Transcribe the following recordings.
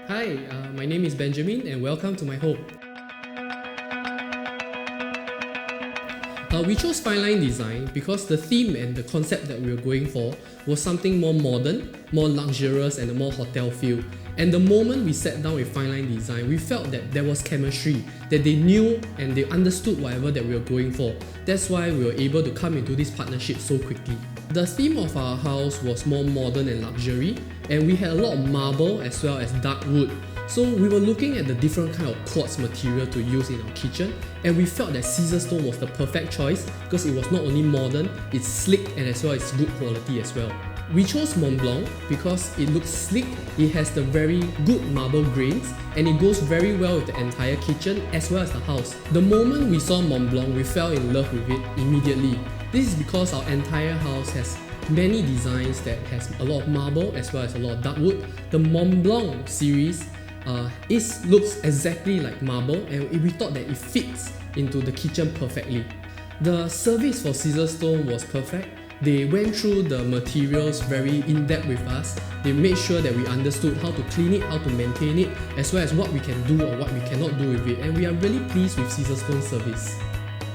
Hi, my name is Benjamin and welcome to my home. We chose fine line design because the theme and the concept that we were going for was something more modern, more luxurious and a more hotel feel. And the moment we sat down with fine line design, we felt that there was chemistry, that they knew and they understood whatever that we were going for. That's why we were able to come into this partnership so quickly. The theme of our house was more modern and luxury, and we had a lot of marble as well as dark wood. So we were looking at the different kind of quartz material to use in our kitchen, and we felt that Caesarstone was the perfect choice because it was not only modern, it's slick and as well as good quality as well. We chose Mont Blanc because it looks sleek, it has the very good marble grains, and it goes very well with the entire kitchen as well as the house. The moment we saw Mont Blanc, we fell in love with it immediately. This is because our entire house has many designs that has a lot of marble as well as a lot of dark wood. The Mont Blanc series looks exactly like marble, and we thought that it fits into the kitchen perfectly. The service for Caesarstone was perfect. They went through the materials very in-depth with us. They made sure that we understood how to clean it, how to maintain it, as well as what we can do or what we cannot do with it, and we are really pleased with Caesarstone service.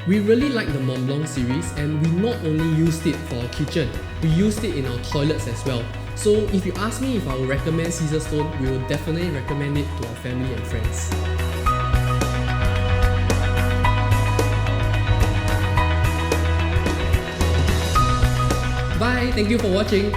We really like the Mont Blanc series, and we not only used it for our kitchen, we used it in our toilets as well. So if you ask me if I would recommend Caesarstone, we will definitely recommend it to our family and friends. Bye, thank you for watching.